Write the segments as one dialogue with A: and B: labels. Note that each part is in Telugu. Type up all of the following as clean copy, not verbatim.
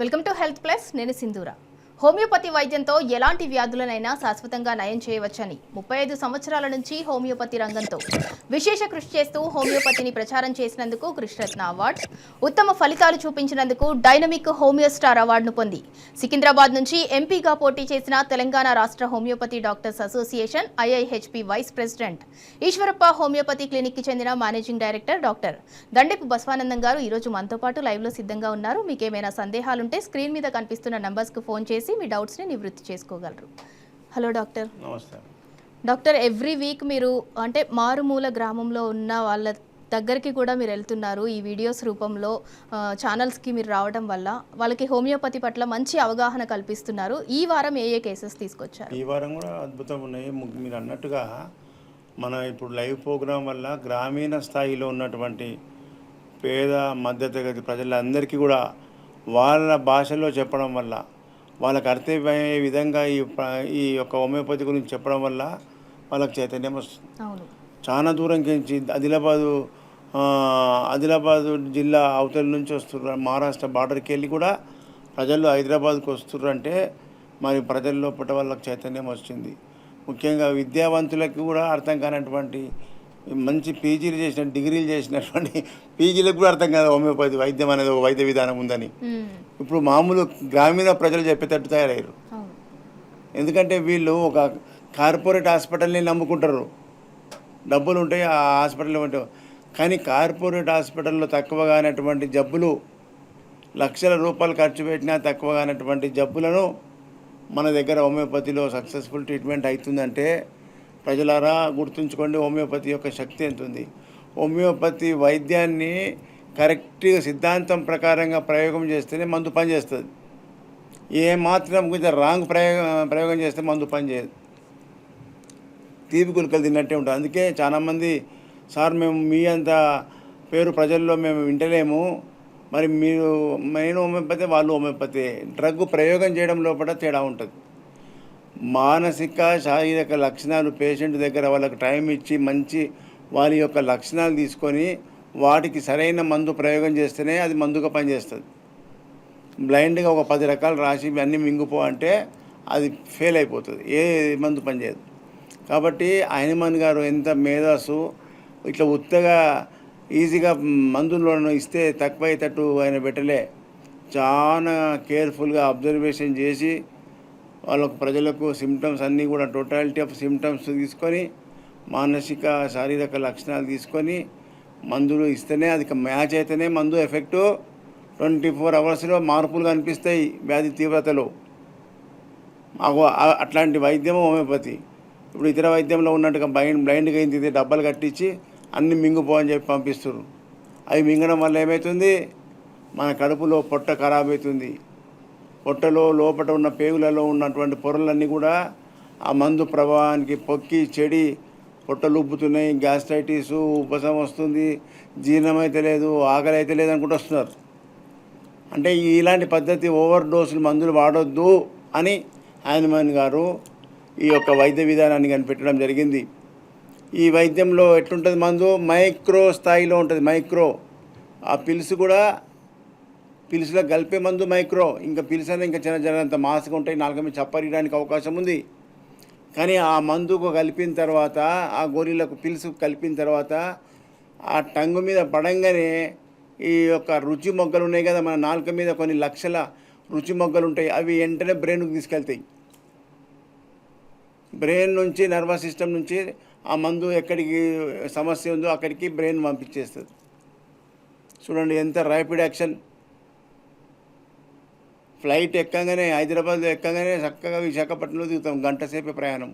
A: Welcome to health plus. నేను సింధూర. హోమియోపతి వైద్యంతో ఎలాంటి వ్యాధులనైనా శాశ్వతంగా నయం చేయవచ్చని 35 సంవత్సరాల నుంచి హోమియోపతి రంగంతో విశేష కృషి చేస్తూ హోమియోపతిని ప్రచారం చేసినందుకు కృష్ణరత్న అవార్డ్స్, ఉత్తమ ఫలితాలు చూపించినందుకు డైనమిక్ హోమియో స్టార్ అవార్డును పొంది సికింద్రాబాద్ నుంచి ఎంపీగా పోటీ చేసిన తెలంగాణ రాష్ట్ర homeopathy doctors association IIHP vice president Eshwarappa homeopathy క్లినిక్కి చెందిన managing director doctor Dandepu Basavanandam garu ఈరోజు మనతో పాటు లైవ్లో సిద్ధంగా ఉన్నారు. మీకేమైనా సందేహాలుంటే స్క్రీన్ మీద కనిపిస్తున్న నంబర్స్కు ఫోన్ చేసి మీ డౌట్స్ని నివృత్తి చేసుకోగలరు. Hello doctor.
B: నమస్తే
A: డాక్టర్, ఎవ్రీ వీక్ మీరు అంటే మారుమూల గ్రామంలో ఉన్న వాళ్ళ దగ్గరికి కూడా మీరు వెళ్తున్నారు. ఈ వీడియోస్ రూపంలో ఛానల్స్కి మీరు రావడం వల్ల వాళ్ళకి హోమియోపతి పట్ల మంచి అవగాహన కల్పిస్తున్నారు. ఈ వారం ఏ కేసెస్ తీసుకొచ్చారు?
B: ఈ వారం కూడా అద్భుతం ఉన్నాయి. మీరు అన్నట్టుగా మన ఇప్పుడు లైవ్ ప్రోగ్రాం వల్ల గ్రామీణ స్థాయిలో ఉన్నటువంటి పేద మధ్యతరగతి ప్రజలందరికీ కూడా వాళ్ళ భాషలో చెప్పడం వల్ల, వాళ్ళకి అర్థమయ్యే విధంగా ఈ యొక్క హోమియోపతి గురించి చెప్పడం వల్ల వాళ్ళకి చైతన్యం వస్తుంది. చాలా దూరం నుంచి ఆదిలాబాదు జిల్లా అవతల నుంచి వస్తున్నారు, మహారాష్ట్ర బార్డర్కి వెళ్ళి కూడా ప్రజలు హైదరాబాద్కి వస్తున్నారు. అంటే మరి ప్రజల్లో పుట్ట వాళ్ళకి చైతన్యం వచ్చింది. ముఖ్యంగా విద్యావంతులకు కూడా అర్థం కానటువంటి మంచి పీజీలు చేసిన డిగ్రీలు చేసినటువంటి పీజీలకు కూడా అర్థం కాదు హోమియోపతి వైద్యం అనేది ఒక వైద్య విధానం ఉందని. ఇప్పుడు మామూలు గ్రామీణ ప్రజలు చెప్పేటట్టు తయారయ్యారు. ఎందుకంటే వీళ్ళు ఒక కార్పొరేట్ హాస్పిటల్ని నమ్ముకుంటారు, డబ్బులు ఉంటాయి ఆ హాస్పిటల్లో ఉంటాయి. కానీ కార్పొరేట్ హాస్పిటల్లో తక్కువగానటువంటి జబ్బులు, లక్షల రూపాయలు ఖర్చు పెట్టినా తక్కువగానటువంటి జబ్బులను మన దగ్గర హోమియోపతిలో సక్సెస్ఫుల్ ట్రీట్మెంట్ అవుతుందంటే ప్రజలారా గుర్తుంచుకోండి హోమియోపతి యొక్క శక్తి ఎంత ఉంది. హోమియోపతి వైద్యాన్ని కరెక్ట్గా సిద్ధాంతం ప్రకారంగా ప్రయోగం చేస్తేనే మందు పనిచేస్తుంది. మాత్రం కొంచెం రాంగ్ ప్రయోగం చేస్తే మందు పనిచేయదు, తీపి గులికలు తిన్నట్టే ఉంటుంది. అందుకే చాలామంది సార్ మేము మీ అంత పేరు ప్రజల్లో మేము వింటలేము, మరి మీరు నేను హోమియోపతి వాళ్ళు హోమియోపతి. డ్రగ్ ప్రయోగం చేయడం లోపల తేడా ఉంటుంది. మానసిక శారీరక లక్షణాలు పేషెంట్ దగ్గర వాళ్ళకి టైం ఇచ్చి మంచి వారి యొక్క లక్షణాలు తీసుకొని వాటికి సరైన మందు ప్రయోగం చేస్తేనే అది మందుగా పనిచేస్తుంది. బ్లైండ్గా ఒక 10 రకాలు రాసి అన్నీ మింగిపో అంటే అది ఫెయిల్ అయిపోతుంది, ఏ మందు పనిచేయదు. కాబట్టి హనుమాన్ గారు ఎంత మేధస్సు, ఇట్లా ఉత్తగా ఈజీగా మందులను ఇస్తే తక్కువ అయ్యేటట్టు ఆయన పెట్టలే. చాలా కేర్ఫుల్గా అబ్జర్వేషన్ చేసి వాళ్ళకు ప్రజలకు సిమ్టమ్స్ అన్నీ కూడా టోటాలిటీ ఆఫ్ సిమ్టమ్స్ తీసుకొని మానసిక శారీరక లక్షణాలు తీసుకొని మందులు ఇస్తేనే అది మ్యాచ్ అయితేనే మందు ఎఫెక్టు 24 అవర్స్లో మార్పులు కనిపిస్తాయి వ్యాధి తీవ్రతలో. అట్లాంటి వైద్యము హోమియోపతి. ఇప్పుడు ఇతర వైద్యంలో ఉన్నట్టుగా బ్లైండ్గా అయింది డబ్బాలు కట్టించి అన్ని మింగిపో అని చెప్పి పంపిస్తారు. అవి మింగడం వల్ల ఏమవుతుంది, మన కడుపులో పొట్ట ఖరాబ్ అవుతుంది. పొట్టలో లోపల ఉన్న పేగులలో ఉన్నటువంటి పొరలన్నీ కూడా ఆ మందు ప్రభావానికి పొక్కి చెడి పొట్టలు ఉబ్బుతున్నాయి, గ్యాస్ట్రైటిస్, ఉపశమనం వస్తుంది, జీర్ణం అయితే లేదు, ఆకలి అయితే లేదు అనుకుంటూ వస్తున్నారు. అంటే ఇలాంటి పద్ధతి ఓవర్ డోసులు మందులు వాడొద్దు అని హనుమాన్ గారు ఈ యొక్క వైద్య విధానాన్ని కనిపెట్టడం జరిగింది. ఈ వైద్యంలో ఎట్లుంటుంది, మందు మైక్రో స్థాయిలో ఉంటుంది. మైక్రో ఆ పిల్స్ కూడా పిలుసులో కలిపే మందు మైక్రో, ఇంకా పిలుసు అనేది ఇంకా చిన్న మాస్గా ఉంటాయి, నాలుగు మీద చప్పరియడానికి అవకాశం ఉంది. కానీ ఆ మందుకు కలిపిన తర్వాత, ఆ గోళీలకు పిలుసు కలిపిన తర్వాత ఆ టంగు మీద పడంగానే ఈ యొక్క రుచి మొగ్గలు ఉన్నాయి కదా, మన నాలుక మీద కొన్ని లక్షల రుచి మొగ్గలు ఉంటాయి, అవి వెంటనే బ్రెయిన్కి తీసుకెళ్తాయి. బ్రెయిన్ నుంచి నర్వస్ సిస్టమ్ నుంచి ఆ మందు ఎక్కడికి సమస్య ఉందో అక్కడికి బ్రెయిన్ పంపించేస్తుంది. చూడండి ఎంత ర్యాపిడ్ యాక్షన్. ఫ్లైట్ ఎక్కగానే హైదరాబాద్లో ఎక్కగానే చక్కగా విశాఖపట్నంలో దిగుతాం, గంట సేపే ప్రయాణం.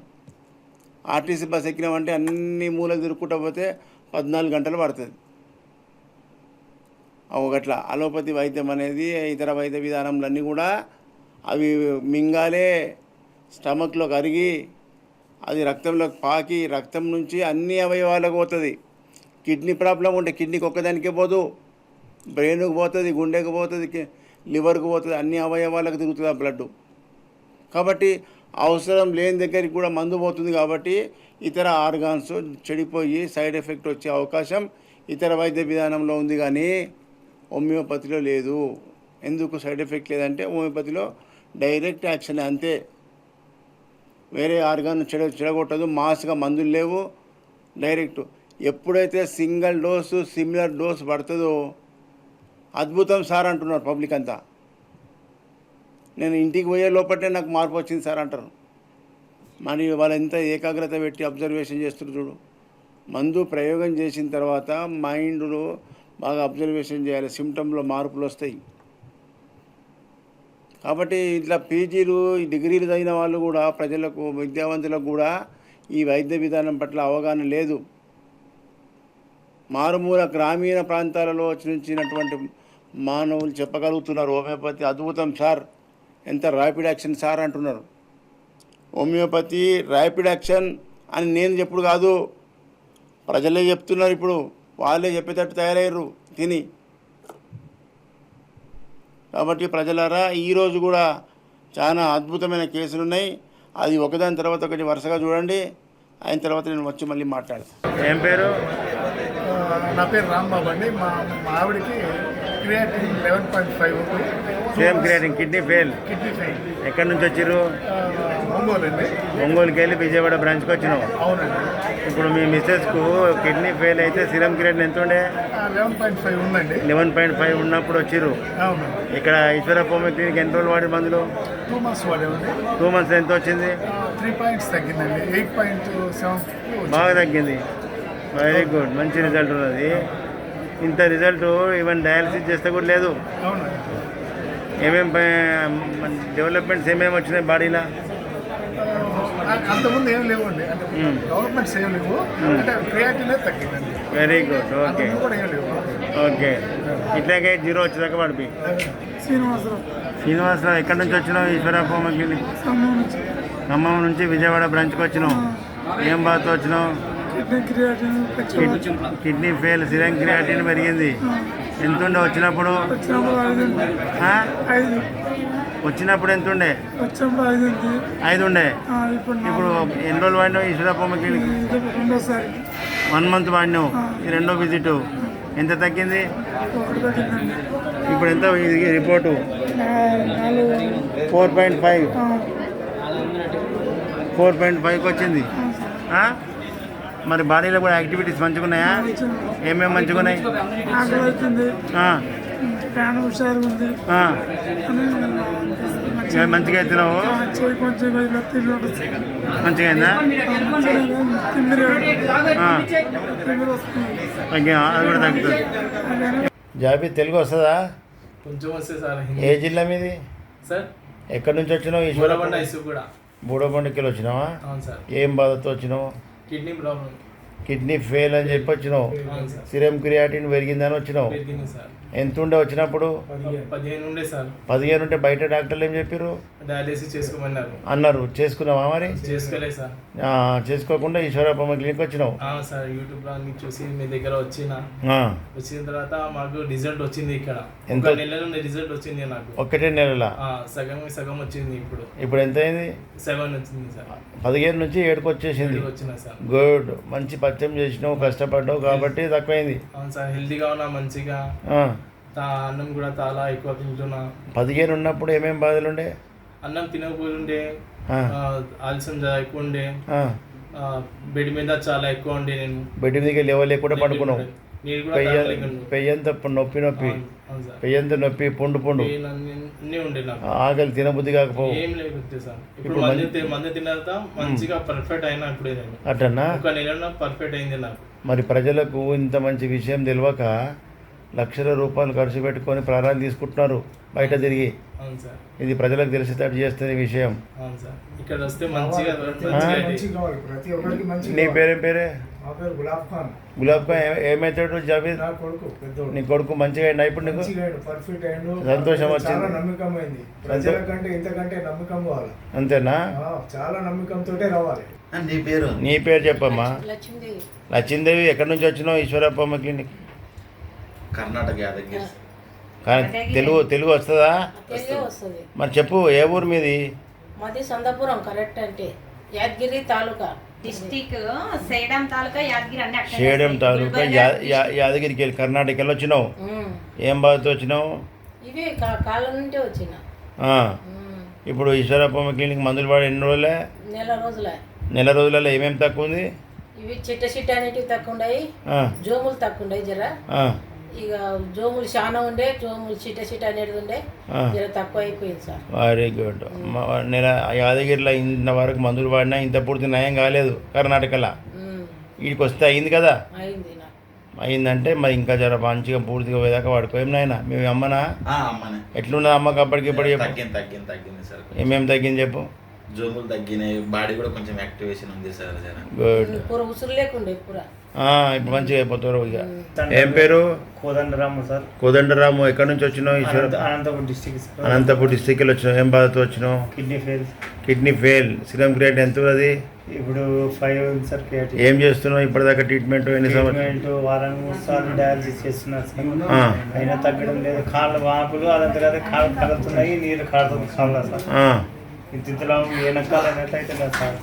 B: ఆర్టీసీ బస్ ఎక్కినామంటే అన్ని మూలలు తిరుక్కుంటూ పోతే 14 గంటలు పడుతుంది. ఒకట్లా అలోపతి వైద్యం అనేది ఇతర వైద్య విధానంలన్నీ కూడా అవి మింగాలే, స్టమక్లో కరిగి అది రక్తంలోకి పాకి రక్తం నుంచి అన్ని అవయవాలకు పోతుంది. కిడ్నీ ప్రాబ్లం ఉంటే కిడ్నీకి ఒక్కదానికే పోదు, బ్రెయిన్కి పోతుంది, గుండెకి పోతుంది, లివర్కు పోతుంది, అన్ని అవయవాలకు తిరుగుతుంది ఆ బ్లడ్. కాబట్టి అవసరం లేని దగ్గరికి కూడా మందు పోతుంది. కాబట్టి ఇతర ఆర్గాన్స్ చెడిపోయి సైడ్ ఎఫెక్ట్ వచ్చే అవకాశం ఇతర వైద్య విధానంలో ఉంది, కానీ హోమియోపతిలో లేదు. ఎందుకు సైడ్ ఎఫెక్ట్ లేదంటే హోమియోపతిలో డైరెక్ట్ యాక్షన్ అంతే, వేరే ఆర్గాన్ చెడగొట్టదు, మాస్గా మందులు లేవు, డైరెక్ట్. ఎప్పుడైతే సింగిల్ డోసు సిమిలర్ డోసు పడుతుందో అద్భుతం సార్ అంటున్నారు పబ్లిక్ అంతా. నేను ఇంటికి పోయే లోపలే నాకు మార్పు వచ్చింది సార్ అంటారు. మరి వాళ్ళు ఎంత ఏకాగ్రత పెట్టి అబ్జర్వేషన్ చేస్తున్నారు చూడు. మందు ప్రయోగం చేసిన తర్వాత మైండ్లో బాగా అబ్జర్వేషన్ చేయాలి, సిమ్టంలో మార్పులు వస్తాయి. కాబట్టి ఇట్లా పీజీలు డిగ్రీలు చదివిన వాళ్ళు కూడా ప్రజలకు విద్యావంతులకు కూడా ఈ వైద్య విధానం పట్ల అవగాహన లేదు. మారుమూల గ్రామీణ ప్రాంతాలలో వచ్చినటువంటి మానవులు చెప్పగలుగుతున్నారు హోమియోపతి అద్భుతం సార్, ఎంత ర్యాపిడ్ యాక్షన్ సార్ అంటున్నారు. హోమియోపతి ర్యాపిడ్ యాక్షన్ అని నేను చెప్పుడు కాదు, ప్రజలే చెప్తున్నారు. ఇప్పుడు వాళ్ళే చెప్పేటట్టు తయారయ్యారు తిని. కాబట్టి ప్రజలారా ఈరోజు కూడా చాలా అద్భుతమైన కేసులు ఉన్నాయి. అది ఒకదాని తర్వాత ఒకటి వరుసగా చూడండి. అయిన తర్వాత నేను వచ్చి మళ్ళీ మాట్లాడతాను. ఏం పేరు?
C: నా పేరు రాంబాబు అండి. మా ఆవిడకి క్రియాటిన్ 11.5 ఉంది.
B: Same creatine, kidney fail. ఎక్కడి నుంచి వచ్చారు?
C: ఒంగోలు అండి.
B: ఒంగోలుకి వెళ్ళి విజయవాడ బ్రాంచ్కి వచ్చినావు.
C: అవునండి.
B: ఇప్పుడు మీ మిస్సెస్కు కిడ్నీ ఫెయిల్ అయితే సిరం క్రియాటిన్ ఎంత ఉండే?
C: 11.5 ఉందండి.
B: 11.5 ఉన్నప్పుడు వచ్చారు.
C: అవును.
B: ఇక్కడ ఈశ్వర హోమియో క్లినిక్ ఎన్ని రోజులు వాడి మందులు?
C: 2 months వాడేవండి.
B: 2 months ఎంత వచ్చింది?
C: 3 points తగ్గిందండి. 8.7
B: బాగా తగ్గింది. వెరీ గుడ్, మంచి రిజల్ట్ ఉన్నది. ఇంత రిజల్ట్ ఈవెన్ డయాలసిస్ చేస్తే కూడా లేదు.
C: అవునండి.
B: ఏమేమి డెవలప్మెంట్స్ ఏమేమి వచ్చినాయి బాడీలో?
C: అంతకుముందు ఏం లేవండి, అంటే డెవలప్మెంట్స్ ఏం లేవు, అంటే క్రియాటినే తగ్గిందండి.
B: వెరీ గుడ్, ఓకే
C: అంతకుముందు కూడా ఏం లేవు.
B: ఓకే. ఇట్లాగే 0 వచ్చేదాకా పడిపి. శ్రీనివాసరావు ఎక్కడి నుంచి వచ్చినావు? ఈశ్వర హోమియో క్లినిక్ ఖమ్మం నుంచి విజయవాడ బ్రాంచ్కి వచ్చినావు. ఏం బాధతో వచ్చినావు? కిడ్నీ ఫెయిల్, సిరం క్రియాటిన్ పెరిగింది. ఎంత ఉండే వచ్చినప్పుడు? వచ్చినప్పుడు ఎంత ఉండే? 5 ఉండే. ఇప్పుడు ఎన్ని రోజులు వాడినావు ఈశ్వర హోమియో క్లినిక్? 1 month వాడినావు. ఈ రెండో విజిట్ ఎంత తగ్గింది? ఇప్పుడు ఎంత రిపోర్టు? 4.5. 4.5కి వచ్చింది. మరి బాడీలో కూడా యాక్టివిటీస్ మంచిగా ఉన్నాయా? ఏమేమి మంచిగా ఉన్నాయి? మంచిగా అవుతున్నావు? మంచిగా అయిందా? అది కూడా తగ్గుతుంది. జాబీ తెలుగు వస్తుందా?
D: కొంచెం వస్తే సార్.
B: ఏ జిల్లా మీది
D: సార్?
B: ఎక్కడి నుంచి వచ్చినావు? ఈశ్వర
D: కూడా
B: బూడబండికి వచ్చినావా?
D: అవును సార్.
B: ఏం బాధతో వచ్చినావు?
D: Kidney problem.
B: కిడ్నీ ఫెయిల్ అని చెప్పి వచ్చినావు.
D: అవును సార్.
B: సిరం క్రియాటిన్ పెరిగిందని వచ్చినావు.
D: పెరిగింది సార్.
B: ఎంత ఉండే వచ్చినప్పుడు?
D: 15 ఉండే సార్.
B: 15 ఉంటే బయట డాక్టర్లు ఏం చెప్పారు?
D: డయాలిసిస్ చేసుకోమన్నారు.
B: అన్నారు. చేసుకున్నావా మరి?
D: చేసుకోలేదు సార్.
B: చేసుకోకుండా ఈశ్వర హోమియో క్లినిక్ వచ్చినావు.
D: సార్ యూట్యూబ్లో అన్ని చూసి మీ దగ్గర వచ్చిన తర్వాత మాకు రిజల్ట్ వచ్చింది. ఇక్కడ
B: ఎంత
D: నెలలో రిజల్ట్ వచ్చింది నాకు.
B: ఒకటే నెలల
D: సగం వచ్చింది. ఇప్పుడు
B: ఎంత అయింది?
D: 7 వచ్చింది సార్.
B: 15 నుంచి 7కి వచ్చేసింది.
D: వచ్చిన సార్.
B: గుడ్, మంచి పచ్చం చేసినావు, కష్టపడ్డావు కాబట్టి తక్కువైంది.
D: అవును సార్. హెల్తీగా ఉన్నా, మంచిగా అన్నం కూడా చాలా ఎక్కువ తింటున్నా.
B: 15 ఉన్నప్పుడు ఏమేమి బాధలు ఉండే?
D: అన్నం తినకపోతుండే, ఆలస్యం ఎక్కువ ఉండే, బెడ్ మీద చాలా ఎక్కువ ఉండే. నేను
B: బెడ్ మీదకి లేవలేకుండా పడుకున్నావు.
D: నీరు కూడా
B: పెయ్యంత నొప్పి పెయ్యంత నొప్పి పుండు
D: అన్నీ ఉండే నాకు.
B: ఆకలి తినబుద్ధి కాకపోవు.
D: ఏం లేదు సార్. ఇప్పుడు మందు తిన్న తర్వాత మంచిగా పర్ఫెక్ట్ అయినా. ఇప్పుడే నేను
B: అట్టన్నా
D: ఒక నెలలో పర్ఫెక్ట్ అయింది నాకు.
B: మరి ప్రజలకు ఇంత మంచి విషయం తెలియక లక్షల రూపాయలు ఖర్చు పెట్టుకొని ప్రాణాలు తీసుకుంటున్నారు బయట తిరిగి.
D: అవును సార్.
B: ఇది ప్రజలకు తెలిసేటట్టు చేస్తుంది విషయం.
D: అవును సార్. ఇక్కడ వస్తే మంచిగా
B: నీ పేరేం పేరే?
C: గులాబ్ ఖాన్.
B: గులాబ్ ఖాన్ ఏమవుతాడు జాబీద్? నీ కొడుకు మంచిగా అయిందా? ఇప్పుడు నీకు సంతోషం వచ్చింది? అంతేనా?
C: చాలా నమ్మకంతో రావాలి.
B: నీ పేరు చెప్పమ్మా. లక్ష్మీదేవి. ఎక్కడి నుంచి వచ్చినావు? ఈశ్వర హోమియో క్లినిక్
E: కర్ణాటక యాదగిరి.
B: తెలుగు వస్తుందా? మరి చెప్పు, ఏ ఊరు మీది?
F: మాది సందాపురం. కరెక్ట్ అంటే యాదగిరి తాలూకా, డిస్టిక్ సేడం తాలూకా, యాదగిరి అన్ని అక్కడ.
B: సేడం తాలూకా యాదగిరికి వెళ్ళి కర్ణాటకలో వచ్చినావు. ఏం బాధతో వచ్చినావు?
F: ఇవి కాళ్ళ నుండి వచ్చిన
B: ఆ. ఇప్పుడు ఈశ్వరప్పమ్మ క్లినిక్ మందులు వాడి ఎన్ని రోజులే?
F: నెల రోజులే.
B: నెల రోజులలో ఏమేమి తక్కువ ఉంది?
F: ఇవి చిట్ట అనేటివి తక్కువ ఉన్నాయి,
B: ఆ.
F: జోములు తక్కువ ఉన్నాయి జర.
B: ఆ.
F: ఇక జోములు చాలా ఉండే, జోములు చిట్ట అనేది ఉండే, జర తక్కువ అయిపోయింది సార్.
B: Very good. నెల యాదగిరిలో ఇంత వరకు మందులు వాడినా ఇంత పూర్తి నయం కాలేదు కర్ణాటకలో. వీడికి వస్తే అయింది కదా,
F: అయింది నాకు.
B: అయిందంటే మరి ఇంకా జర మంచిగా పూర్తిగా పోయేదాకా వాడుకో. ఏం నాయనా మేము అమ్మనా?
E: అమ్మనే
B: ఎట్లున్నది అమ్మకి అప్పటికి ఇప్పుడు చెప్పు.
E: తగ్గింది సార్.
B: ఏమేమి తగ్గింది చెప్పు.
E: జోములు తగ్గినాయి, బాడీ కూడా కొంచెం యాక్టివేషన్ ఉంది సార్. జర
B: గుడ్.
F: పూర ఉసురు లేకుండే పూర.
B: ఇప్పుడు మంచిగా అయిపోతారు ఇక. ఏం పేరు?
G: కోదండరాము సార్.
B: కోదండరాము. ఎక్కడి నుంచి వచ్చినావు? ఈశ్వర
G: అనంతపురం డిస్టిక్.
B: అనంతపూర్ డిస్టిక్లో వచ్చినావు. ఏం బాధతో వచ్చినావు?
G: Kidney fail.
B: Kidney fail. Serum create ఎంత అది?
G: ఇప్పుడు 5 ఉంది సార్ క్రియేటివ్.
B: ఏం చేస్తున్నావు ఇప్పటిదాకా ట్రీట్మెంట్? ఎన్ని సంవత్సరాలు?
G: ట్రీట్మెంట్ వారానికి 3 సార్లు డయాలసిస్ చేస్తున్నారు సార్. అయినా తగ్గడం లేదు. కాళ్ళ వాపులు అదంతా కదా, కాళ్ళు కలుగుతున్నాయి, నీరు కాడుతుంది కాళ్ళ సార్. ఇంతలో వెనకాల అయినట్లయితే లేదు సార్.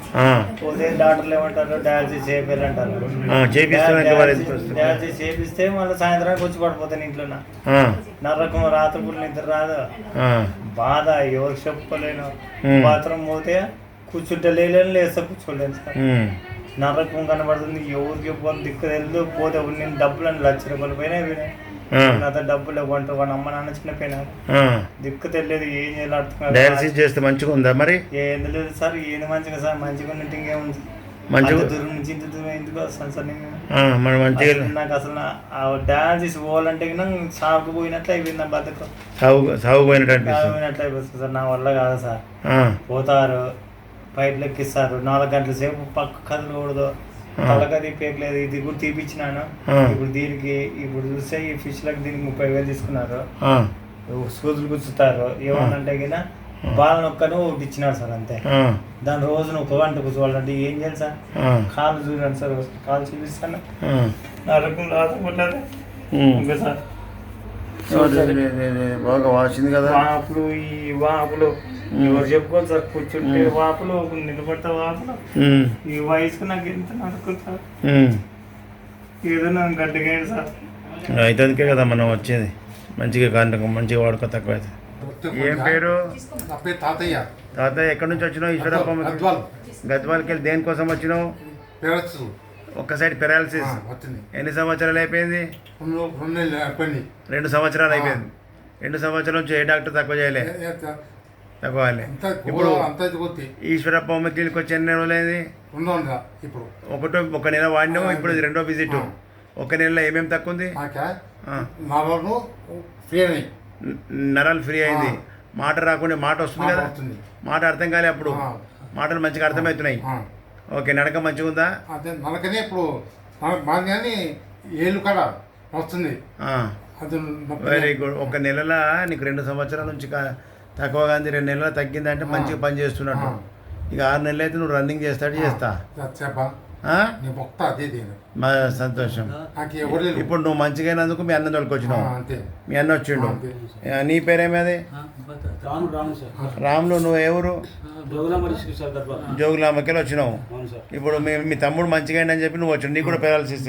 G: పోతే డాక్టర్లు ఏమంటారు, డయాలసిస్ చేయాలంటారు. డయాలసిస్ చేపిస్తే మళ్ళీ సాయంత్రానికి వచ్చి పడిపోతాను ఇంట్లో. నా రకం రాత్రిపూట నిద్ర రాదు, బాధ ఎవరికి చెప్పుకోలేను. బాత్రూమ్ పోతే కూర్చుంటే లేలేను, లేస్తే కూర్చోలేను సార్. నరకం కనబడుతుంది, ఎవరికి చెప్పుకొని దిక్కు తెలియదు. పోతే నేను డబ్బులు అని ₹1,00,000 పోయినాయి. నాతో డబ్బులు వంట వాళ్ళ అమ్మ నాన్న చిన్నపోయినారు, దిక్కు తెలియదు, ఏం చేయాలి.
B: డయాలసిస్ చేస్తే మంచిగా ఉందా మరి?
G: ఏం లేదు సార్, ఏది మంచిగా సార్, మంచిగా ఉన్నట్టు ఇంకేముంది.
B: మంచిగా
G: దూరం నుంచి ఇంత దూరం ఎందుకు వస్తాను సార్ నేను. నాకు అసలు డయాలసిస్ పోవాలంటే సాగుకు పోయినట్లు అయిపోయింది. నా బతుకు
B: సాగు పోయినట్లు
G: అయిపోతుంది సార్. నా వల్ల కాదు సార్. పోతారు, పైపులు ఎక్కిస్తారు, 4 గంటల సేపు పక్క కదలకూడదు, తలకది పేకలేదు. ఇది కూడా తీపిచ్చినాను. ఇప్పుడు దీనికి ఇప్పుడు చూస్తే ఈ ఫిష్లకు దీనికి 30,000 తీసుకున్నారు. సూదులు గుచ్చుతారు. ఏమన్నంటే కింద బాల నొక్కను ఒకటి ఇచ్చినారు సార్, అంతే. దాని రోజున ఒక గంట కూర్చోవాలంటే ఏం చేయాలి సార్? కాళ్ళు చూడండి సార్, కాళ్ళు చూపిస్తాను. నా రకం రాకపోలేదు ఇంకా సార్.
B: బాగా వాసింది కదా
G: వాపులు, ఈ వాపులు ఎవరు చెప్పుకోవాలి సార్. కూర్చుంటే వాపులు, నిలబడతా వాపులు. ఈ వయసుకు నాకు ఎంత నడుకుంది సార్. ఏదైనా గడ్డగా సార్.
B: అయితే కదా మనం వచ్చేది. మంచిగా వాడుకో, తక్కువ అయితే. ఏం పేరు?
C: నా పేరు తాతయ్య.
B: తాతయ్య ఎక్కడి నుంచి వచ్చినావు? ఈశ్వరప్పమ్మ గద్వాల్కి వెళ్ళి దేనికోసం వచ్చినావు? ఒక్క సైడ్ పెరాలసిస్. ఎన్ని సంవత్సరాలు అయిపోయింది? 2 సంవత్సరాలు అయిపోయింది. 2 సంవత్సరాల నుంచి ఏ డాక్టర్ తక్కువ చేయలే, తక్కువ. ఇప్పుడు ఈశ్వరప్పమ్మ క్లినిక్ వచ్చి ఎన్ని రోజులైంది? ఒక నెల వాడినావు, ఇప్పుడు ఇది 2వ విజిట్. ఒక నెలలో ఏమేమి తక్కువ ఉంది? నరాలు ఫ్రీ అయింది. మాట రాకుండా మాట వస్తుంది కదా, మాట అర్థం కాలే. అప్పుడు మాటలు మంచిగా అర్థమవుతున్నాయి. ఓకే, నడక మంచిగా ఉందా?
C: నడకనే ఇప్పుడు బాగానే ఏళ్ళు కూడా వస్తుంది.
B: Very good. ఒక నెలలో నీకు 2 సంవత్సరాల నుంచి తక్కువగా 2 నెలలు తగ్గిందంటే మంచిగా పని చేస్తున్నట్టు. ఇక 6 నెలలు అయితే నువ్వు రన్నింగ్ చేస్తా. మా సంతోషం. ఇప్పుడు నువ్వు మంచిగా అయినందుకు మీ అన్న తోలుకొచ్చినావు. మీ అన్న వచ్చిండు. నీ పేరేమది? రాములు. నువ్వు ఎవరు? జోగులాంబకి వచ్చినావు. ఇప్పుడు మీ తమ్ముడు మంచిగా అయిందని చెప్పి నువ్వు వచ్చాడు. నీకు కూడా పెరాలసిస్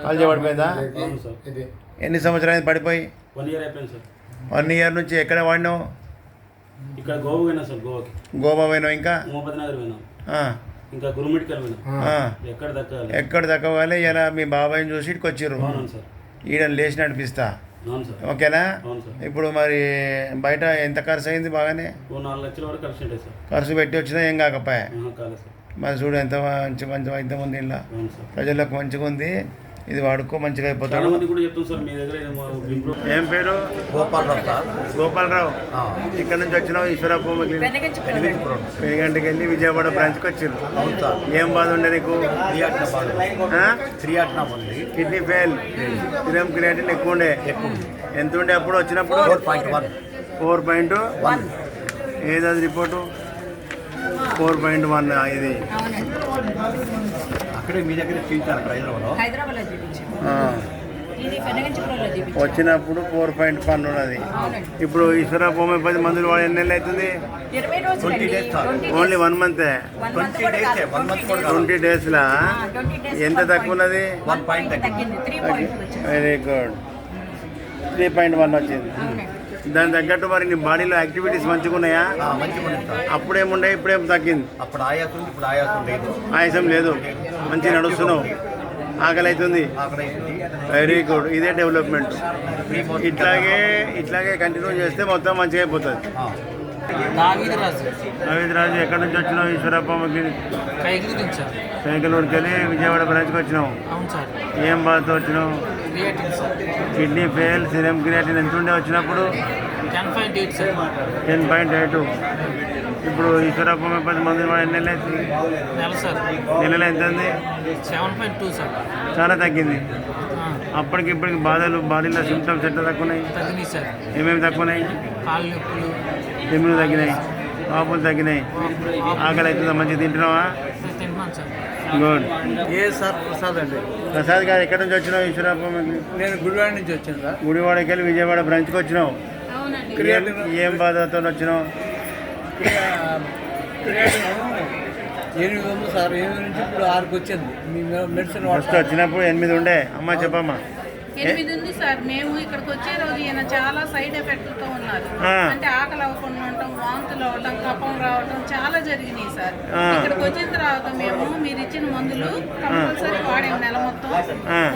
B: కాల్ చేయబడిపోయిందా? ఎన్ని సంవత్సరాలు అయింది పడిపోయి? 1 ఇయర్ నుంచి ఎక్కడ వాడినావు?
H: ఇక్కడ గోవా పోయినా సార్.
B: గోవా పోయినావు. ఇంకా
H: ఇంకా గురుమెడికల్ పోయినా.
B: ఎక్కడ దక్కవాలి. ఇలా మీ బాబాయ్ని చూసి ఇటుకు వచ్చిర్రు. ఈడ లేచి నడిపిస్తా. ఓకేనా? ఇప్పుడు మరి బయట ఎంత ఖర్చు అయింది? బాగానే
H: 4 లక్షల వరకు ఖర్చు ఉంటాయి సార్.
B: ఖర్చు పెట్టి వచ్చినా ఏం కాకపోయా. మరి చూడు ఎంత మంచి వైద్యం ఉంది. ఇలా ప్రజలకు మంచిగా ఉంది. ఇది వాడుకో, మంచిగా అయిపోతాడు. ఏం పేరు?
I: గోపాలరావు సార్.
B: గోపాలరావు. ఇక్కడ నుంచి వచ్చినావు? ఈశ్వరప్పమ్మ పెనుగంటికి వెళ్ళి విజయవాడ బ్రాంచ్కి వచ్చిర్రు. ఏం బాధ ఉండే నీకు? Kidney fail. సిరమ్ క్రియేటిన్ ఎక్కువ ఉండే. ఎంత ఉండే అప్పుడు వచ్చినప్పుడు? 4.1. ఏదది రిపోర్టు? 4.1. ఇది
I: అక్కడే మీ దగ్గర చూపించారు హైదరాబాద్లో
B: వచ్చినప్పుడు 4.1 ఉన్నది. ఇప్పుడు ఈశ్వరప్పమ్మ 10 మందులు వాడు ఎన్ని నెలలు అవుతుంది?
I: 20 days.
B: Only 1 month. 20 daysలా ఎంత తక్కువ ఉన్నది?
I: 1 point.
B: Very good. 3.1 వచ్చింది. దాని తగ్గట్టు మరి నీ బాడీలో యాక్టివిటీస్ మంచిగా ఉన్నాయా?
I: మంచిగా ఉంది సార్.
B: అప్పుడేముండే ఇప్పుడేం తగ్గింది?
I: అప్పుడు ఆయాసం ఉంది, ఇప్పుడు ఆయాసం లేదు.
B: ఆయాసం లేదు, మంచిగా నడుస్తున్నావు, ఆకలి అవుతుంది.
I: ఆకలి అవుతుంది.
B: వెరీ గుడ్, ఇదే డెవలప్మెంట్. ఇట్లాగే కంటిన్యూ చేస్తే మొత్తం మంచిగా అయిపోతుంది. నవీద్ రాజు, ఎక్కడి నుంచి వచ్చినావు? ఈశ్వరప్ప క్లినిక్ సైకిల్ ఊరికి వెళ్ళి విజయవాడ బ్రాంచ్కి వచ్చినావు. ఏం బాధతో వచ్చినావు? కిడ్నీ ఫెయిల్, సిరం క్రియాటిన్ ఎంత ఉండే వచ్చినప్పుడు? 10.8. ఇప్పుడు ఈశ్వరప్ప హోమియోపతి మందులు వాడి ఎన్ని నెలలు ఎంత ఉంది?
J: 7.2 సార్.
B: చాలా తగ్గింది. అప్పటికి ఇప్పటికి బాధలు, బాడీలో సిమ్టమ్స్ ఎట్లా తక్కువన్నాయి?
J: తగ్గినాయి సార్.
B: ఏమేమి తక్కువన్నాయి?
J: కాళ్ళు నొప్పులు,
B: తిమ్ములు తగ్గినాయి, వాపులు తగ్గినాయి, ఆకలి అవుతుందా? మంచిగా తింటున్నావా?
J: తింటున్నాను సార్.
B: గుడ్.
G: ఏ సార్ ప్రసాద్ అండి.
B: ప్రసాద్ గారు, ఎక్కడి నుంచి వచ్చినావు? ఈశ్వరప్ప
G: నేను గుడివాడ నుంచి వచ్చాను సార్.
B: గుడివాడకి వెళ్ళి విజయవాడ బ్రాంచ్కి వచ్చినావు. ఏం బాధతో వచ్చినావు?
G: 800 సార్. 8 నుంచి ఇప్పుడు 6కి వచ్చింది. మీ మెడిసిన్
B: ఫస్ట్ వచ్చినప్పుడు 8 ఉండే. అమ్మా చెప్పమ్మా.
F: 8 ఉంది సార్. మేము ఇక్కడికి వచ్చే రోజు ఈయన చాలా సైడ్ ఎఫెక్ట్లతో ఉన్నారు. అంటే ఆకలి అవ్వకుండా ఉండటం, వాంతులు అవ్వటం, కఫం రావటం చాలా జరిగినాయి సార్. ఇక్కడికి వచ్చిన తర్వాత మేము మీరు ఇచ్చిన మందులు కంపల్సరీ వాడిన నెల మొత్తం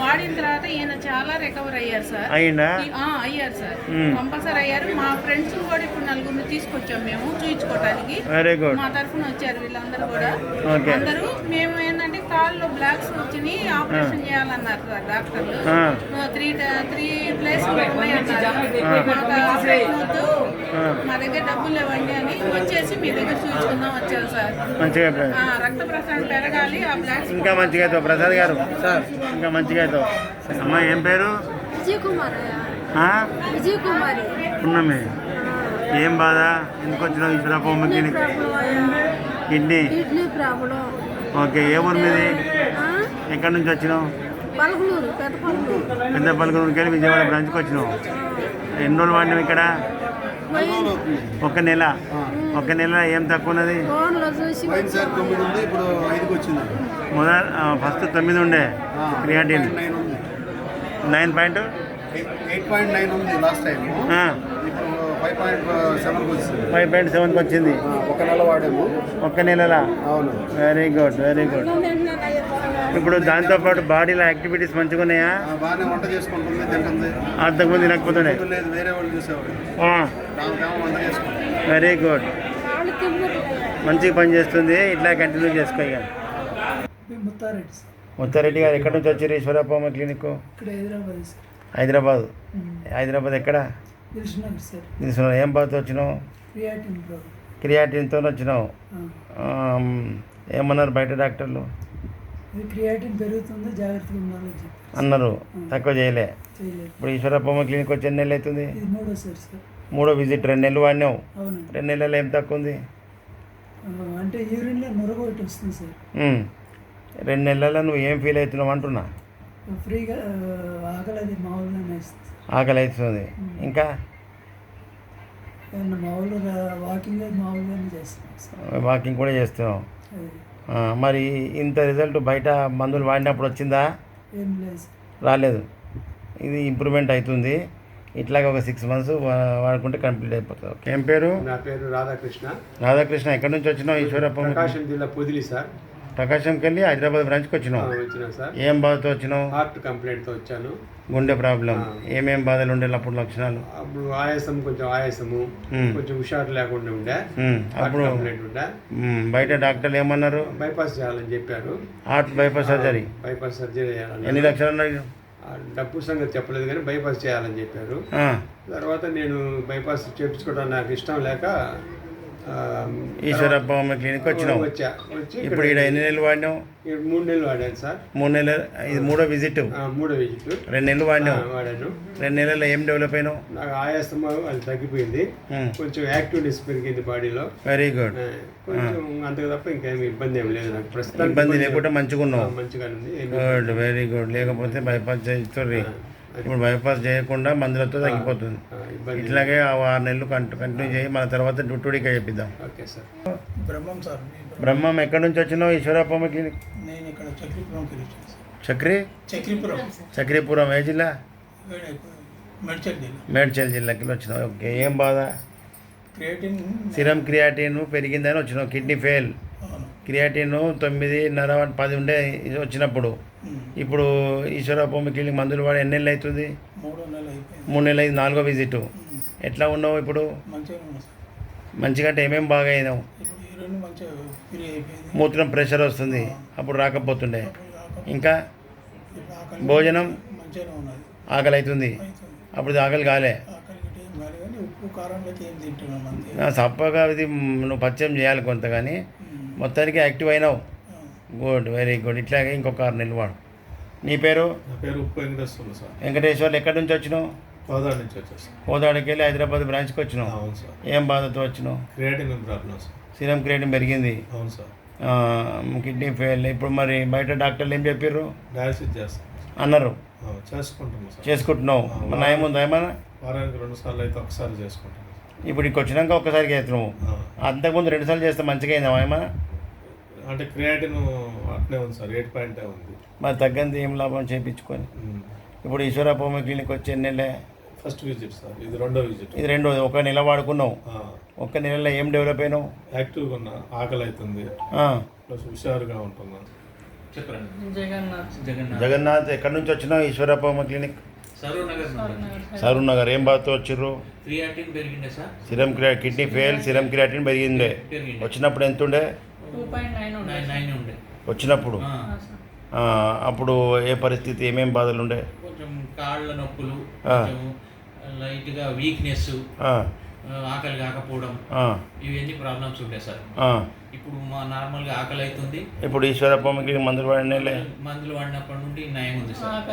F: వాడిన తర్వాత ఈయన చాలా రికవర్ అయ్యారు సార్. అయ్యారు సార్, కంపల్సరీ అయ్యారు. మా ఫ్రెండ్స్ కూడా ఇప్పుడు 4 తీసుకొచ్చాం మేము చూయించుకోవడానికి. మా తరఫున వచ్చారు వీళ్ళందరూ కూడా. అందరూ మేము ఏంటంటే కాళ్ళు బ్లాక్స్ వచ్చినాయి, ఆపరేషన్ చేయాలన్నారు సార్ డాక్టర్లు. 3 ప్లేసులు ఉన్నాయన్నారు. మా దగ్గర డబ్బులు ఇవ్వండి అని వచ్చేసి మీ దగ్గర చూపించుకుందాం వచ్చారు సార్. రక్త ప్రసరణ పెరగాలి, ఆ బ్లాక్స్
B: ఇంకా మంచిగా అవుతావు ప్రసాద్ గారు, ఇంకా మంచిగా అవుతావు. అమ్మా ఏం పేరు? ఉన్నమే. ఏం బాధ? ఎందుకు వచ్చినావు Eshwarappa homeo clinic? Kidney okay. ఏ ఊరు మీది? ఎక్కడి నుంచి వచ్చినావు? పెద్ద పలుగునూరుకి వెళ్ళి విజయవాడ బ్రాంచ్కి వచ్చినావు. ఎన్ని రోజులు వాడినావు ఇక్కడ? 1 నెల. 1 నెల ఏం తక్కువ ఉన్నది? ఫస్ట్ 9 ఉండే క్రియాటిన్.
C: 8.9 ఉంది లాస్ట్ టైం.
B: 5.7కి వచ్చింది.
C: 1 నెల వాడాము.
B: 1 నెలలా?
C: అవును.
B: Very good, very good. ఇప్పుడు దాంతోపాటు బాడీలో యాక్టివిటీస్ మంచిగా ఉన్నాయా?
C: బాగానే వంట చేసుకుంటుంది, తింటుంది.
B: అంతకుముందు తినకపోతుండే?
C: లేదు, వేరే వాళ్ళు చూసేవాడు. వంట చేసుకుంటుంది.
B: వెరీ గుడ్, మంచిగా పని చేస్తుంది. ఇట్లా కంటిన్యూ చేసుకో. ఇక ముత్తారెడ్డి గారు, ఎక్కడి నుంచి వచ్చారు ఈశ్వరప్ప హోమియో క్లినిక్? హైదరాబాద్. హైదరాబాద్ ఎక్కడ? తెలుసుకున్నావు. ఏం బాధతో వచ్చినావు? క్రియాటిన్తో వచ్చినావు. ఏమన్నారు బయట డాక్టర్లు?
K: క్రియాటిన్ పెరుగుతుంది, జాగ్రత్తగా ఉండాలి
B: అన్నారు. తక్కువ చేయలే. ఇప్పుడు ఈశ్వరప్ప హోమియో క్లినిక్ వచ్చి ఎన్ని నెలలు అవుతుంది? 3వ విజిట్. 2 నెలలు వాడినావు. 2 నెలలు ఏం తక్కువ ఉంది?
K: అంటే యూరిన్లో నొరగ ఒకటి వస్తుంది సార్.
B: 2 నెలల్లో నువ్వు ఏం ఫీల్ అవుతున్నావు అంటున్నా?
K: ఫ్రీగా ఆకలి అది మామూలుగానే ఇస్తుంది.
B: ఆకలి అవుతుంది. ఇంకా
K: మామూలుగా వాకింగ్ మామూలుగానే చేస్తున్నాం.
B: వాకింగ్ కూడా చేస్తున్నావు. మరి ఇంత రిజల్ట్ బయట మందులు వాడినప్పుడు వచ్చిందా?
K: ఏం లేదు,
B: రాలేదు. ఇది ఇంప్రూవ్మెంట్ అవుతుంది. ఇట్లాగే ఒక 6 మంత్స్ వాడుకుంటే కంప్లీట్ అయిపోతుంది. ఏం పేరు?
L: నా పేరు రాధాకృష్ణ.
B: రాధాకృష్ణ, ఎక్కడి నుంచి వచ్చినావు? ఈశ్వరప్ప
L: ప్రకాశం జిల్లా పొదిలి సార్.
B: ప్రకాశంకి వెళ్ళి హైదరాబాద్ బ్రాంచ్కి వచ్చినావు.
L: సార్.
B: ఏం బాధతో వచ్చినావు?
L: హార్ట్ కంప్లైంట్తో వచ్చాను.
B: గుండె ప్రాబ్లం. ఏమేం బాధలు ఉండే అప్పుడు లక్షణాలు?
L: అప్పుడు కొంచెం ఆయాసము, కొంచెం హుషారు లేకుండా ఉండే.
B: అప్పుడు
L: కంప్లైంట్ ఉండే.
B: బయట డాక్టర్లు ఏమన్నారు?
L: బైపాస్ చేయాలని చెప్పారు.
B: Heart bypass surgery.
L: Bypass surgery చేయాలని.
B: ఎన్ని లక్షలు అన్నారు?
L: డబ్బు సంగతి చెప్పలేదు కానీ బైపాస్ చేయాలని చెప్పారు. తర్వాత నేను బైపాస్ చేయించుకోవడం నాకు ఇష్టం లేక
B: ఈశ్వరప్ప హోమియో క్లినిక్ వచ్చినావు.
L: వచ్చి
B: ఇప్పుడు ఇక్కడ ఎన్ని నెలలు వాడినావు?
L: 3 నెలలు వాడాను సార్.
B: 3 నెలలు. ఇది 3వ విజిట్.
L: 3వ విజిట్.
B: 2 నెలలు వాడినావు.
L: వాడాను.
B: 2 నెలల్లో ఏం డెవలప్ అయినావు?
L: నాకు ఆయాసం అది తగ్గిపోయింది, కొంచెం యాక్టివ్నెస్ పెరిగింది బాడీలో.
B: Very good.
L: కొంచెం అంతకు తప్ప ఇంకేమి ఇబ్బంది ఏమి లేదు నాకు ప్రస్తుతం.
B: ఇబ్బంది లేకుండా మంచిగా ఉన్నావు.
L: మంచిగా ఉంది.
B: Good, very good. లేకపోతే బైపాస్ చేస్తుంది. ఇప్పుడు బైపాస్ చేయకుండా మందులతో తగ్గిపోతుంది. ఇట్లాగే 6 నెలలు కంటిన్యూ చేయి. మన తర్వాత డ్యూటీగా చెప్పిద్దాం.
L: Okay sir.
C: Brahmam sir.
B: Brahmam, ఎక్కడి నుంచి వచ్చినావు? Eshwarappa homeo clinic.
C: నేను ఇక్కడ చక్రీపురం.
B: చక్రీపురం ఏ జిల్లా?
C: మెడ్చల్ జిల్లా
B: మేడ్చల్ జిల్లాకి వచ్చినావు. ఓకే, ఏం బాధ?
C: క్రియేటిన్
B: సిరం క్రియాటిన్ పెరిగిందని వచ్చినావు. Kidney fail.
C: అవును.
B: క్రియాటిన్ 9.5 10 ఉండే ఇది వచ్చినప్పుడు. ఇప్పుడు ఈశ్వర భూమికి మందులు వాడి ఎన్ని నెలలు అవుతుంది?
C: 3 నెలలు అయిపోయింది.
B: 3 నెలలు అయింది, 4వ విజిట్. ఎట్లా ఉన్నావు ఇప్పుడు?
C: మంచిగా ఉంది సార్.
B: మంచిగా అంటే ఏమేమి బాగా అయినావు?
C: ఇప్పుడు యూరిన్ మంచిగా ఫ్రీ అయిపోయింది.
B: మూత్రం ప్రెషర్ వస్తుంది, అప్పుడు రాకపోతుండే. ఇంకా
C: ఇప్పుడు ఆకలి
B: భోజనం
C: మంచిగానే ఉన్నది.
B: ఆకలి అవుతుంది,
C: అవుతుంది.
B: అప్పుడు ఆకలి కాలే.
C: ఆకలి గిట్ట ఏం కాదు కానీ ఉప్పు కారం అయితే ఏం తింటున్నాం అంతే.
B: నా సప్పగా ఇది నువ్వు పరిచయం చేయాలి కొంత, కానీ మొత్తానికి యాక్టివ్ అయినావు. Good, very good. ఇట్లాగే ఇంకొక 6 నెలలు వాడు. నీ పేరు?
D: నా పేరు ఉప్పు వెంకటేశ్వర్లు సార్.
B: వెంకటేశ్వర్లు. ఎక్కడి నుంచి వచ్చినావు?
D: కోదాడ నుంచి వచ్చేసాను.
B: కోదాడికి వెళ్ళి హైదరాబాద్ బ్రాంచ్కి వచ్చినావు.
D: అవును సార్.
B: ఏం బాధతో వచ్చినావు?
D: Creatine problem sir.
B: Serum creatine పెరిగింది,
D: అవును సార్.
B: Kidney fail. ఇప్పుడు మరి బయట డాక్టర్లు ఏం చెప్పారు?
D: డయాలసిస్ చేస్తాను
B: అన్నారు.
D: చేసుకుంటున్నాం సార్.
B: చేసుకుంటున్నావు. మన ఏముందా ఏమన్నా?
D: వారానికి 2 సార్లు అయితే ఒకసారి చేసుకుంటాను.
B: ఇప్పుడు ఇక్కడికి వచ్చినాక ఒక్కసారికి చేస్తున్నావు. అంతకుముందు 2 సార్లు చేస్తే మంచిగా అయిందా ఏమన్నా?
D: అంటే క్రియేటిన్ అట్నే ఉంది సార్, 8 ఉంది.
B: మరి తగ్గంది ఏం లాభం చేయించుకొని. ఇప్పుడు ఈశ్వర భూమి క్లినిక్ వచ్చి ఎన్ని నెలలే?
D: ఫస్ట్ విజిట్ సార్, ఇది 2వ విజిట్.
B: ఇది 2వ. 1 నెల వాడుకున్నావు. 1 నెలలో ఏం డెవలప్ అయినావు?
D: యాక్టివ్గా ఉన్నా, ఆకలి అవుతుంది, ప్లస్ హుషారుగా ఉంటున్నాను.
B: జగన్నాథ్. ఎక్కడి నుంచి వచ్చినావు? ఈశ్వర భూమి క్లినిక్ సరూర్ నగర్. ఏం బాధతో వచ్చిర్రు?
J: క్రియాటిన్ పెరిగిండే sir.
B: Serum kidney fail, serum creatinine పెరిగిందే. వచ్చినప్పుడు ఎంత ఉండే?
J: 2.9 ఉండే
B: వచ్చినప్పుడు. అప్పుడు ఏ పరిస్థితి, ఏమేం బాధలు ఉండే?
J: కొంచెం కాళ్ళ నొప్పులు, కొంచెం లైట్గా వీక్నెస్, ఆకలి కాకపోవడం, ఇవన్నీ ప్రాబ్లమ్స్ ఉంటాయి సార్. ఇప్పుడు మా నార్మల్గా ఆకలి అవుతుంది.
B: ఇప్పుడు ఈశ్వర భూమికి మందులు వాడినే
J: మందులు వాడినప్పటి నుండి నయం ఉంది సార్.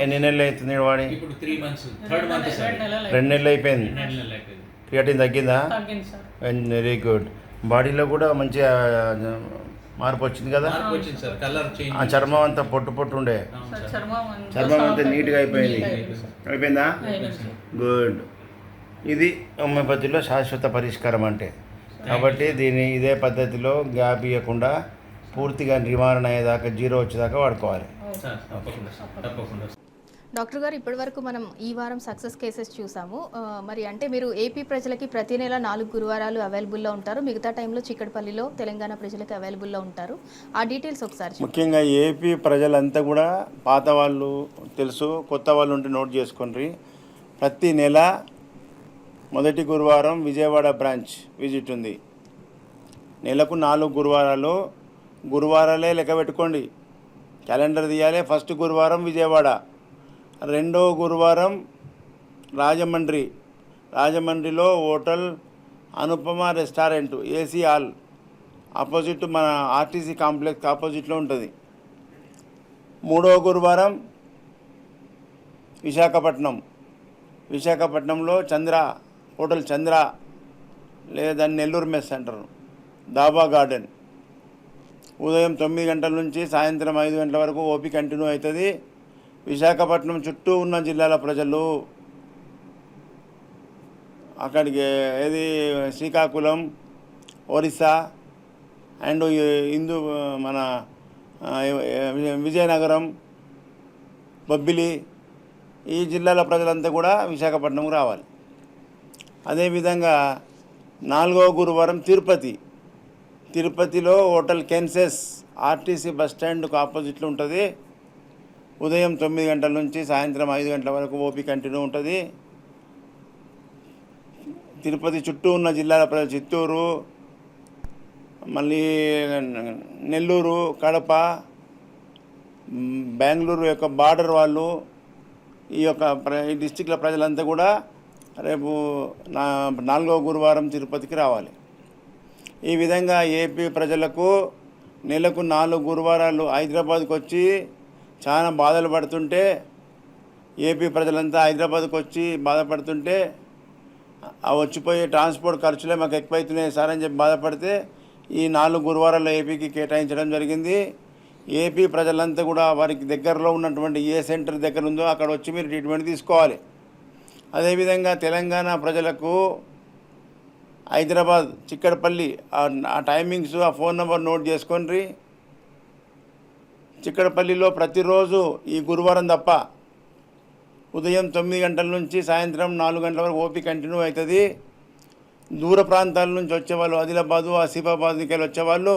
B: ఎన్ని నెలలు అవుతుంది వాడి?
J: ఇప్పుడు 3 months, 3rd month సార్.
B: 2 నెలలు అయిపోయింది.
J: 2 నెలలు అయిపోయింది.
B: క్రియాటిన్ తగ్గిందా? Very good. బాడీలో కూడా మంచిగా మార్పు వచ్చింది కదా?
J: మార్పు వచ్చింది సార్. Colour change.
B: ఆ చర్మం అంతా పొట్టు ఉండే, చర్మం అంతా నీట్గా అయిపోయింది. అయిపోయిందా? గుడ్. ఇది హోమియోపతిలో శాశ్వత పరిష్కారం అంటే. కాబట్టి ఇదే పద్ధతిలో గ్యాప్ ఇవ్వకుండా పూర్తిగా నివారణ అయ్యేదాకా, 0 వచ్చేదాకా వాడుకోవాలి.
A: డాక్టర్ గారు, ఇప్పటివరకు మనం ఈ వారం సక్సెస్ కేసెస్ చూసాము. మరి అంటే మీరు ఏపీ ప్రజలకి ప్రతి నెల 4 గురువారాలు అవైలబుల్లో ఉంటారు, మిగతా టైంలో చిక్కడపల్లిలో తెలంగాణ ప్రజలకి అవైలబుల్లో ఉంటారు. ఆ డీటెయిల్స్ ఒకసారి.
B: ముఖ్యంగా ఏపీ ప్రజలంతా కూడా పాత వాళ్ళు తెలుసు, కొత్త వాళ్ళు ఉంటే నోట్ చేసుకోండి. ప్రతి నెల మొదటి గురువారం విజయవాడ బ్రాంచ్ విజిట్ ఉంది. నెలకు 4 గురువారాలు. గురువారాలే లెక్క పెట్టుకోండి, క్యాలెండర్ తీయాలి. ఫస్ట్ గురువారం విజయవాడ, 2వ గురువారం రాజమండ్రిలో hotel Anupama restaurant, AC hall opposite, మన ఆర్టీసీ కాంప్లెక్స్ ఆపోజిట్లో ఉంటుంది. 3వ గురువారం విశాఖపట్నంలో హోటల్ చంద్ర, లేదా దాన్ని నెల్లూరు మెస్ అంటారు, దాబా గార్డెన్. ఉదయం 9 గంటల నుంచి సాయంత్రం 5 గంటల వరకు ఓపీ కంటిన్యూ అవుతుంది. విశాఖపట్నం చుట్టూ ఉన్న జిల్లాల ప్రజలు అక్కడికి శ్రీకాకుళం, ఒరిస్సా అండ్ మన విజయనగరం, బొబ్బిలి, ఈ జిల్లాల ప్రజలంతా కూడా విశాఖపట్నంకు రావాలి. అదేవిధంగా 4వ గురువారం తిరుపతిలో హోటల్ కెన్సెస్ ఆర్టీసీ బస్ స్టాండ్కు ఆపోజిట్లో ఉంటుంది. ఉదయం 9 గంటల నుంచి సాయంత్రం 5 గంటల వరకు ఓపీ కంటిన్యూ ఉంటుంది. తిరుపతి చుట్టూ ఉన్న జిల్లాల ప్రజలు, చిత్తూరు, మళ్ళీ నెల్లూరు, కడప, బెంగళూరు యొక్క బార్డర్ వాళ్ళు, ఈ డిస్టిక్ల ప్రజలంతా కూడా రేపు 4వ గురువారం తిరుపతికి రావాలి. ఈ విధంగా ఏపీ ప్రజలకు నెలకు 4 గురువారాలు హైదరాబాద్కి వచ్చి చాలా బాధలు పడుతుంటే, ఏపీ ప్రజలంతా హైదరాబాద్కి వచ్చి బాధపడుతుంటే, ఆ వచ్చిపోయే ట్రాన్స్పోర్ట్ ఖర్చులే మాకు ఎక్కువైతున్నాయి సార్ అని చెప్పి బాధపడితే ఈ 4 గురువారాలు ఏపీకి కేటాయించడం జరిగింది. ఏపీ ప్రజలంతా కూడా వారికి దగ్గరలో ఉన్నటువంటి ఏ సెంటర్ దగ్గర ఉందో అక్కడ వచ్చి మీరు ట్రీట్మెంట్ తీసుకోవాలి. అదేవిధంగా తెలంగాణ ప్రజలకు హైదరాబాద్ చిక్కడపల్లి ఆ టైమింగ్స్, ఆ ఫోన్ నెంబర్ నోట్ చేసుకోండి. చిక్కడపల్లిలో ప్రతిరోజు ఈ గురువారం తప్ప ఉదయం 9 గంటల నుంచి సాయంత్రం 4 గంటల వరకు ఓపీ కంటిన్యూ అవుతుంది. దూర ప్రాంతాల నుంచి వచ్చేవాళ్ళు, ఆదిలాబాదు ఆసిఫాబాద్కి వెళ్ళి వచ్చేవాళ్ళు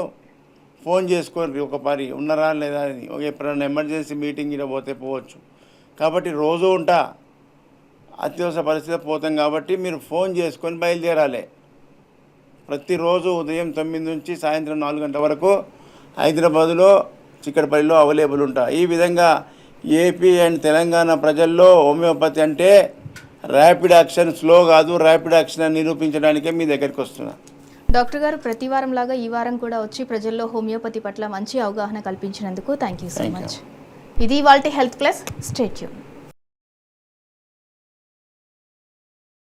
B: ఫోన్ చేసుకోండి ఒకసారి ఉన్నారా లేదా అని. ఎప్పుడైనా ఎమర్జెన్సీ మీటింగ్ ఇలా పోతే పోవచ్చు. కాబట్టి రోజు ఉంటా, అత్యవసర పరిస్థితి పోతాం కాబట్టి మీరు ఫోన్ చేసుకొని బయలుదేరాలి. ప్రతిరోజు ఉదయం 9 నుంచి సాయంత్రం 4 గంటల వరకు హైదరాబాదులో చిక్కడపల్లిలో అవైలబుల్ ఉంటా. ఈ విధంగా ఏపీ అండ్ తెలంగాణ ప్రజల్లో హోమియోపతి అంటే ర్యాపిడ్ యాక్షన్, స్లో కాదు, ర్యాపిడ్ యాక్షన్ అని నిరూపించడానికే మీ దగ్గరికి వస్తున్నా.
A: డాక్టర్ గారు ప్రతి వారం లాగా ఈ వారం కూడా వచ్చి ప్రజల్లో హోమియోపతి పట్ల మంచి అవగాహన కల్పించినందుకు థ్యాంక్ యూ సో మచ్. ఇది ఇవాల్టి హెల్త్ ప్లస్. Stay tune.